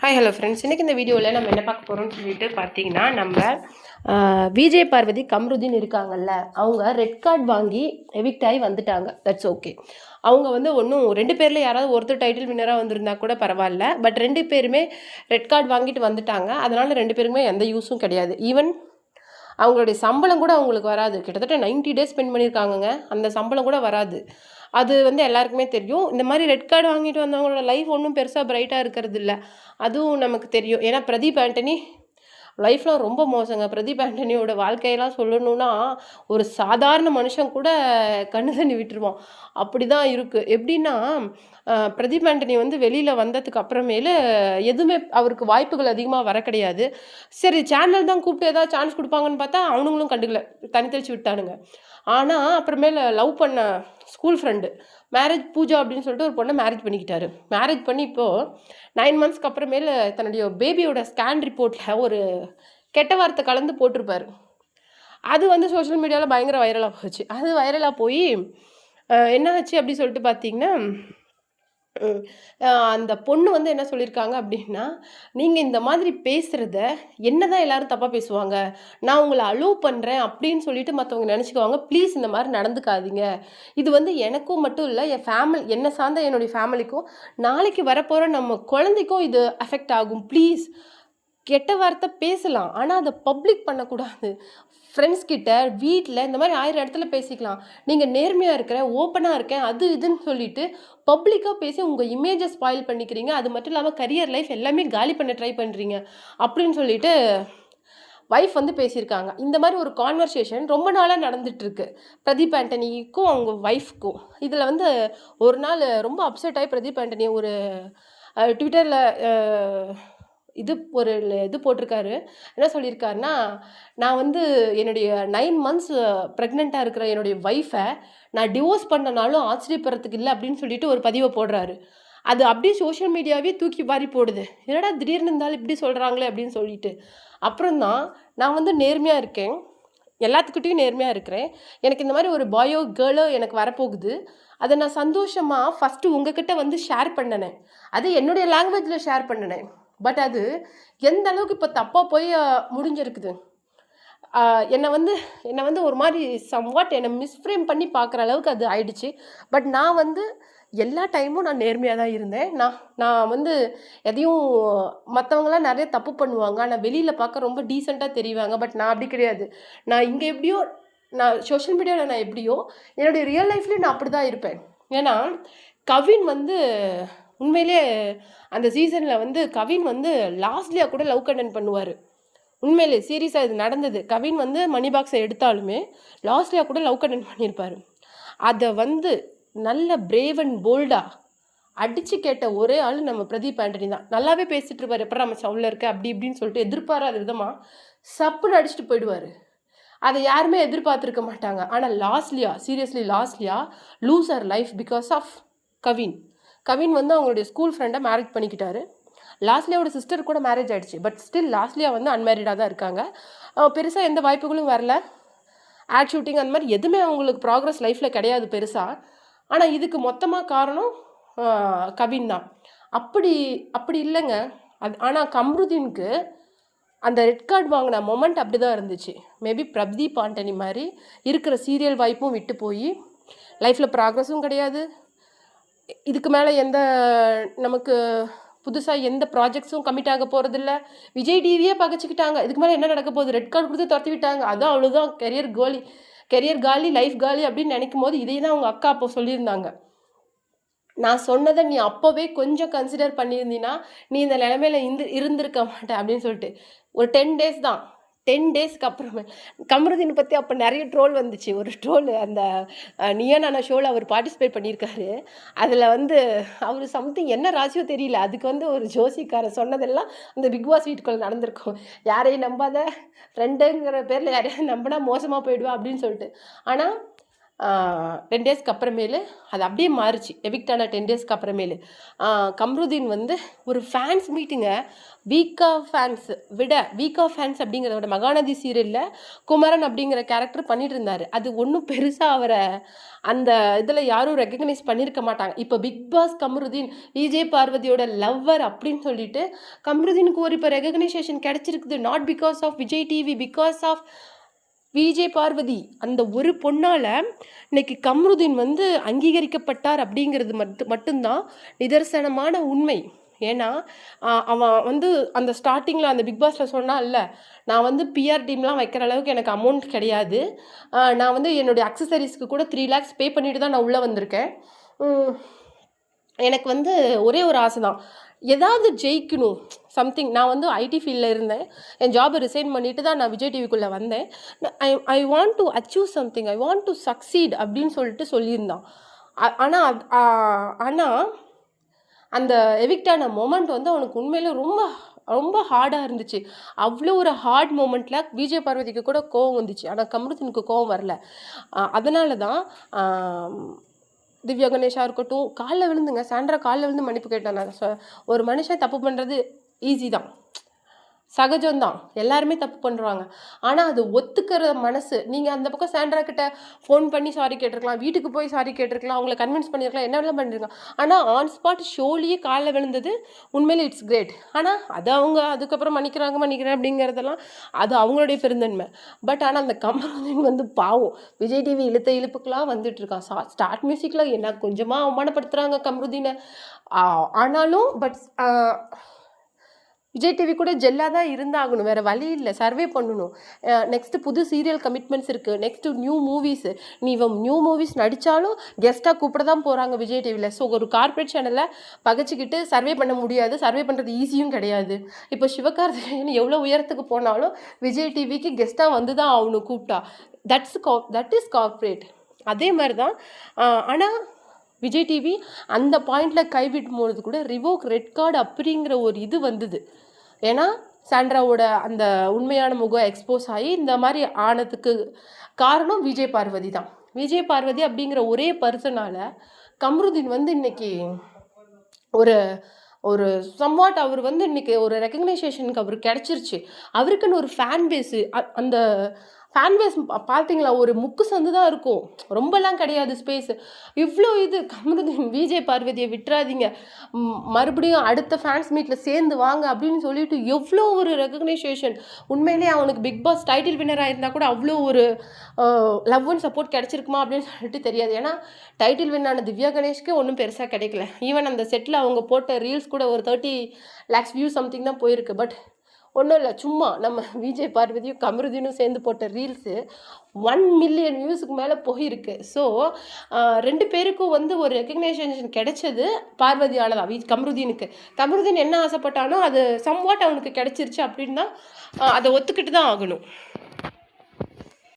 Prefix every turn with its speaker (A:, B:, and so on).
A: Hi hello friends, இன்றைக்கி இந்த வீடியோவில் நம்ம என்ன பார்க்க போகிறோம்னு சொல்லிட்டு பார்த்தீங்கன்னா, நம்ம விஜய் பார்வதி கம்ருதீன் இருக்காங்கல்ல, அவங்க ரெட் கார்டு வாங்கி எவிக்ட் ஆகி வந்துட்டாங்க. That's okay. அவங்க வந்து ஒன்றும் 2 பேரில் யாராவது ஒருத்தர் டைட்டில் வின்னராக வந்திருந்தா கூட பரவாயில்ல. பட் 2 பேருமே ரெட் கார்டு வாங்கிட்டு வந்துட்டாங்க. அதனால் 2 பேருக்குமே எந்த யூஸும் கிடையாது. ஈவன் அவங்களுடைய சம்பளம் கூட அவங்களுக்கு வராது. கிட்டத்தட்ட 90 டேஸ் ஸ்பெண்ட் பண்ணியிருக்காங்கங்க. அந்த சம்பளம் கூட வராது. அது வந்து எல்லாருக்குமே தெரியும். இந்த மாதிரி ரெட் கார்டு வாங்கிட்டு வந்தவங்களோட லைஃப் ஒன்றும் பெருசாக பிரைட்டாக இருக்கிறது இல்லை. அதுவும் நமக்கு தெரியும். ஏன்னா பிரதீப் ஆண்டனி லைஃப்லாம் ரொம்ப மோசங்க. பிரதீப் ஆண்டனியோட வாழ்க்கையெல்லாம் சொல்லணும்னா ஒரு சாதாரண மனுஷன் கூட கண்ணு தண்ணி விட்டுருவான். அப்படி தான் இருக்குது. எப்படின்னா பிரதீப் ஆண்டனி வந்து வெளியில் வந்ததுக்கு அப்புறமேலு எதுவுமே அவருக்கு வாய்ப்புகள் அதிகமாக வர கிடையாது. சரி, சேனல் தான் கூப்பிட்டு ஏதாவது சான்ஸ் கொடுப்பாங்கன்னு பார்த்தா அவனுங்களும் கண்டுக்கல, தனி தெளிச்சு விட்டானுங்க. ஆனால் அப்புறமேல லவ் பண்ண ஸ்கூல் ஃப்ரெண்டு மேரேஜ் பூஜா அப்படின்னு சொல்லிட்டு ஒரு பொண்ணை மேரேஜ் பண்ணிக்கிட்டாரு. மேரேஜ் பண்ணி இப்போது 9 மந்த்ஸ்க்கு அப்புறமேல தன்னுடைய பேபியோட ஸ்கேன் ரிப்போர்ட்டில் ஒரு கெட்ட வார்த்தை கலந்து போட்டிருப்பார். அது வந்து சோஷியல் மீடியாவில் பயங்கர வைரலாக போச்சு. அது வைரலாக போய் என்ன ஆச்சு அப்படி சொல்லிட்டு பார்த்தீங்கன்னா, அந்த பொண்ணு வந்து என்ன சொல்லியிருக்காங்க அப்படின்னா, நீங்கள் இந்த மாதிரி பேசுகிறத என்ன தான் எல்லோரும் தப்பாக பேசுவாங்க, நான் உங்களை அலோவ் பண்ணுறேன் அப்படின்னு சொல்லிட்டு மற்றவங்க நினச்சிக்குவாங்க. ப்ளீஸ் இந்த மாதிரி நடந்துக்காதீங்க. இது வந்து எனக்கும் மட்டும் இல்லை, என் ஃபேமிலி என்னை சார்ந்த என்னுடைய ஃபேமிலிக்கும் நாளைக்கு வரப்போகிற நம்ம குழந்தைக்கும் இது அஃபெக்ட் ஆகும். ப்ளீஸ், கெட்ட வார்த்தை பேசலாம், ஆனால் அதை பப்ளிக் பண்ணக்கூடாது. ஃப்ரெண்ட்ஸ் கிட்ட, வீட்டில் இந்த மாதிரி 1000 இடத்துல பேசிக்கலாம். நீங்கள் நேர்மையாக இருக்கிறேன், ஓப்பனாக இருக்கேன், அது இதுன்னு சொல்லிட்டு பப்ளிக்காக பேசி உங்கள் இமேஜை ஸ்பாயில் பண்ணிக்கிறீங்க. அது மட்டும் இல்லாமல் கரியர் லைஃப் எல்லாமே காலி பண்ண ட்ரை பண்ணுறீங்க அப்படின்னு சொல்லிட்டு வைஃப் வந்து பேசியிருக்காங்க. இந்த மாதிரி ஒரு கான்வர்சேஷன் ரொம்ப நாளாக நடந்துகிட்ருக்கு பிரதீப் ஆண்டனிக்கும் அவங்க ஒய்ஃப்க்கும். இதில் வந்து ஒரு நாள் ரொம்ப அப்செட் ஆகி பிரதீப் ஆண்டனி ஒரு ட்விட்டரில் இது போட்டிருக்காரு. என்ன சொல்லியிருக்காருன்னா, நான் வந்து என்னுடைய 9 மந்த்ஸ் ப்ரெக்னெண்ட்டாக இருக்கிற என்னுடைய ஒய்ஃபை நான் டிவோர்ஸ் பண்ணனாலும் ஆச்சரியப்படுறதுக்கு இல்லை அப்படின்னு சொல்லிட்டு ஒரு பதிவை போடுறாரு. அது அப்படியே சோஷியல் மீடியாவே தூக்கி வாரி போடுது. என்னடா திடீர்னு இருந்தாலும் இப்படி சொல்கிறாங்களே அப்படின்னு சொல்லிட்டு. அப்புறம் தான் நான் வந்து நேர்மையாக இருக்கேன், எல்லாத்துக்கிட்டையும் நேர்மையாக இருக்கிறேன். எனக்கு இந்த மாதிரி ஒரு பாயோ கேர்ளோ எனக்கு வரப்போகுது. அதை நான் சந்தோஷமாக ஃபஸ்ட்டு உங்ககிட்ட வந்து ஷேர் பண்ணினேன். அது என்னுடைய லாங்குவேஜில் ஷேர் பண்ணினேன். பட் அது எந்த அளவுக்கு இப்போ தப்பாக போய் முடிஞ்சிருக்குது. என்னை வந்து ஒரு மாதிரி சம்வாட் என்னை மிஸ்ஃப்ரேம் பண்ணி பார்க்குற அளவுக்கு அது ஆயிடுச்சு. பட் நான் வந்து எல்லா டைமும் நான் நேர்மையாக தான் இருந்தேன். நான் வந்து எதையும் மற்றவங்களாம் நிறைய தப்பு பண்ணுவாங்க, ஆனால் வெளியில் பார்க்க ரொம்ப டீசெண்டாக தெரிவாங்க. பட் நான் அப்படி கிடையாது. நான் இங்கே எப்படியோ, நான் சோஷியல் மீடியாவில் நான் எப்படியோ என்னுடைய ரியல் லைஃப்லேயும் நான் அப்படி தான் இருப்பேன். ஏன்னா கவின் வந்து உண்மையிலே அந்த சீசனில் வந்து கவின் வந்து லாஸ்ட்லியாக கூட லவ் கண்டென்ட் பண்ணுவார். உண்மையிலே சீரியஸாக இது நடந்தது. கவின் வந்து மணி பாக்ஸை எடுத்தாலுமே லாஸ்ட்லியாக கூட லவ் கண்டென்ட் பண்ணியிருப்பார். அதை வந்து நல்ல பிரேவ் அண்ட் போல்டாக அடித்து கேட்ட ஒரே ஆள் நம்ம பிரதீப் ஆண்டனி தான். நல்லாவே பேசிகிட்டு இருப்பார், எப்போ நம்ம சவுண்டில் இருக்க அப்படி இப்படின்னு சொல்லிட்டு எதிர்பாராத விதமாக சப்புன்னு அடிச்சுட்டு போயிடுவார். அதை யாருமே எதிர்பார்த்துருக்க மாட்டாங்க. ஆனால் seriously Losliya lose her life because of Kavin வந்து அவங்களுடைய ஸ்கூல் ஃப்ரெண்டை மேரேஜ் பண்ணிக்கிட்டாரு. லாஸ்ட்லியாவோட சிஸ்டர் கூட மேரேஜ் ஆகிடுச்சு. பட் ஸ்டில் லாஸ்ட்லியா வந்து அன்மேரிடாக தான் இருக்காங்க. பெருசாக எந்த வாய்ப்புகளும் வரல. ஆட் ஷூட்டிங் அந்த மாதிரி எதுவுமே அவங்களுக்கு ப்ராக்ரஸ் லைஃப்பில் கிடையாது பெருசாக. ஆனால் இதுக்கு மொத்தமாக காரணம் கவின் தான். அப்படி இல்லைங்க. ஆனால் கம்ருதீனுக்கு அந்த ரெட் கார்டு வாங்கின மொமெண்ட் அப்படி தான் இருந்துச்சு. மேபி பிரதீப் ஆண்டனி மாதிரி இருக்கிற சீரியல் வாய்ப்பும் விட்டு போய் லைஃப்பில் ப்ராக்ரஸும் கிடையாது. இதுக்கு மேலே நமக்கு புதுசாக எந்த ப்ராஜெக்ட்ஸும் கமிட் ஆக போகிறதில்ல. விஜய் டிவியே பகச்சிக்கிட்டாங்க. இதுக்கு மேலே என்ன நடக்க போகுது, ரெட் கார்டு கொடுத்து துரத்தி விட்டாங்க, அதான் அவ்வளோதான், கெரியர் காலி, லைஃப் காலி அப்படின்னு நினைக்கும் போது இதே தான் அவங்க அக்கா அப்போ சொல்லியிருந்தாங்க. நான் சொன்னதை நீ அப்போவே கொஞ்சம் கன்சிடர் பண்ணியிருந்தீன்னா நீ இந்த நிலைமையில இருந்திருக்க மாட்டேன் அப்படின்னு சொல்லிட்டு. ஒரு 10 டேஸ் தான், 10 டேஸ்க்கு அப்புறமே கம்ருதீனை பற்றி அப்போ நிறைய ட்ரோல் வந்துச்சு. ஒரு ட்ரோல் அந்த நியானான ஷோவில் அவர் பார்ட்டிசிபேட் பண்ணியிருக்காரு. அதில் வந்து அவர் சம்திங் என்ன ராசியோ தெரியல, அதுக்கு வந்து ஒரு ஜோசிக்காரர் சொன்னதெல்லாம் அந்த பிக் பாஸ் வீட்டுக்குள்ளே நடந்திருக்கும். யாரையும் நம்பாத, ஃப்ரெண்டுங்கிற பேரில் யாரையும் நம்பினா மோசமாக போயிடுவா அப்படின்னு சொல்லிட்டு. ஆனால் 10 டேஸ்க்கு அப்புறமேலு அது அப்படியே மாறுச்சு. எவிக்ட் ஆன 10 டேஸ்க்கு அப்புறமேலு கம்ருதீன் வந்து ஒரு ஃபேன்ஸ் மீட்டிங்க வீக்கா ஃபேன்ஸ் அப்படிங்கிறத விட மகாநதி சீரியலில் குமரன் அப்படிங்கிற கேரக்டர் பண்ணிட்டு இருந்தார். அது ஒன்றும் பெருசாக அவரை அந்த இதில் யாரும் ரெக்கக்னைஸ் பண்ணியிருக்க மாட்டாங்க. இப்போ பிக் பாஸ் கம்ருதீன் விஜய் பார்வதியோட லவ்வர் அப்படின்னு சொல்லிட்டு கம்ருதீனுக்கு ஒரு இப்போ ரெகக்னைசேஷன் கிடைச்சிருக்குது. Not because of Vijay TV, because of Vijay Parvathi. அந்த ஒரு பொண்ணால் இன்னைக்கு கம்ருதீன் வந்து அங்கீகரிக்கப்பட்டார் அப்படிங்கிறது மட்டும்தான் நிதர்சனமான உண்மை. ஏன்னா அவன் வந்து அந்த ஸ்டார்டிங்கில் அந்த பிக் பாஸில் சொன்னான்ல, நான் வந்து பிஆர் டீம்லாம் வைக்கிற அளவுக்கு எனக்கு அமௌண்ட் கிடையாது, நான் வந்து என்னுடைய அக்சசரிஸ்க்கு கூட 3 lakhs பே பண்ணிட்டு தான் நான் உள்ளே வந்திருக்கேன், எனக்கு வந்து ஒரே ஒரு ஆசை தான், ஏதாவது ஜெயிக்கணும் சம்திங். நான் வந்து ஐடி ஃபீல்டில் இருந்தேன், என் ஜாபை ரிசைன் பண்ணிட்டு தான் நான் விஜய் டிவிக்குள்ளே வந்தேன். I want to achieve something, I want to succeed அப்படின்னு சொல்லியிருந்தான். ஆனால் அந்த எவிக்டான மொமெண்ட் வந்து அவனுக்கு உண்மையிலே ரொம்ப ரொம்ப ஹார்டாக இருந்துச்சு. அவ்வளோ ஒரு ஹார்ட் மொமெண்ட்டில் விஜய் பார்வதிக்கு கூட கோவம் வந்துச்சு, ஆனால் கம்ருதீனுக்கு கோவம் வரல. அதனால தான் திவ்யா கணேஷா இருக்கட்டும், காலில் விழுந்துங்க, சாண்ட்ரா காலில் விழுந்து மன்னிப்பு கேட்டாங்க. ஒரு மனுஷன் தப்பு பண்ணுறது ஈஸி தான், சகஜம்தான், எல்லாருமே தப்பு பண்ணுறாங்க. ஆனால் அது ஒத்துக்கிற மனசு, நீங்கள் அந்த பக்கம் சாண்ட்ரா கிட்ட ஃபோன் பண்ணி சாரி கேட்டிருக்கலாம், வீட்டுக்கு போய் சாரி கேட்டிருக்கலாம், அவங்கள கன்வின்ஸ் பண்ணியிருக்கலாம், என்னெல்லாம் பண்ணியிருக்கலாம். ஆனால் ஆன் ஸ்பாட் ஷோலியே காலில் விழுந்தது உண்மையிலே இட்ஸ் கிரேட். ஆனால் அது அவங்க அதுக்கப்புறம் மன்னிக்கிறேன் அப்படிங்கிறதெல்லாம் அது அவங்களுடைய பெருந்தன்மை. பட் ஆனால் அந்த கமருதீன் வந்து பாவம் விஜய் டிவி இழுப்புக்கெலாம் வந்துட்டுருக்கான். ஸ்டார்ட் மியூசிக்கில் என்ன கொஞ்சமாக அவமானப்படுத்துகிறாங்க கமருதீனை. ஆனாலும் பட் விஜய் டிவி கூட ஜெல்லாக தான் இருந்தாகணும், வேறு வழி இல்லை, சர்வே பண்ணணும். நெக்ஸ்ட்டு புது சீரியல் கமிட்மெண்ட்ஸ் இருக்குது, நெக்ஸ்ட்டு நியூ மூவிஸு. நீ நியூ மூவிஸ் நடித்தாலும் கெஸ்ட்டாக கூப்பிட தான் போகிறாங்க விஜய் டிவியில். ஸோ ஒரு கார்ப்பரேட் சேனலில் பகச்சிக்கிட்டு சர்வே பண்ண முடியாது, சர்வே பண்ணுறது ஈஸியும் கிடையாது. இப்போ சிவகார்த்திகேயன் எவ்வளோ உயரத்துக்கு போனாலும் விஜய் டிவிக்கு கெஸ்ட்டாக வந்து தான் அவனு கூப்பிட்டா. That is corporate. அதே மாதிரி தான். ஆனால் விஜய் டிவி அந்த பாயிண்டில் கைவிடும் போது கூட ரிவோக் ரெட் கார்டு அப்படிங்கிற ஒரு இது வந்தது. ஏன்னா சாண்ட்ராவோட அந்த உண்மையான முகம் எக்ஸ்போஸ் ஆகி இந்த மாதிரி ஆனதுக்கு காரணம் விஜய் பார்வதி தான். விஜய் பார்வதி அப்படிங்கிற ஒரே பர்சனால் கம்ருதீன் வந்து இன்னைக்கு ஒரு ஒரு சம்வாட் அவர் வந்து இன்னைக்கு ஒரு ரெக்கக்னைசேஷனுக்கு அவருக்கு கிடச்சிருச்சு. அவருக்குன்னு ஒரு ஃபேன் பேஸு, அந்த ஃபேன் பேஸ் பார்த்தீங்களா, ஒரு முக்கு சந்து தான் இருக்கும், ரொம்பலாம் கிடையாது ஸ்பேஸு. இவ்வளோ இது கமருதீன் விஜய் பார்வதியை விட்டுறாதீங்க, மறுபடியும் அடுத்த ஃபேன்ஸ் மீட்டில் சேர்ந்து வாங்க அப்படின்னு சொல்லிட்டு எவ்வளோ ஒரு ரெகக்னைசேஷன். உண்மையிலே அவனுக்கு பிக் பாஸ் டைட்டில் வின்னராக இருந்தால் கூட அவ்வளோ ஒரு லவ் அண்ட் சப்போர்ட் கிடச்சிருக்குமா அப்படின்னு சொல்லிட்டு தெரியாது. ஏன்னா டைட்டில் வின்னான திவ்யா கணேஷ்க்கு ஒன்றும் பெருசாக கிடைக்கல. ஈவன் அந்த செட்டில் அவங்க போட்ட ரீல்ஸ் கூட ஒரு 30 lakhs வியூ சம்திங் தான் போயிருக்கு. பட் ஒன்றும் இல்லை, சும்மா நம்ம விஜய் பார்வதியும் கமருதீனும் சேர்ந்து போட்ட ரீல்ஸு 1 million வியூஸுக்கு மேலே போயிருக்கு. ஸோ 2 பேருக்கும் வந்து ஒரு ரெக்கக்னைசேஷன் கிடைச்சது பார்வதியால் தான். கமருதீன் என்ன ஆசைப்பட்டானோ அது சம்வாட் அவனுக்கு கிடைச்சிருச்சு அப்படின்னு தான் அதை ஒத்துக்கிட்டு தான் ஆகணும்.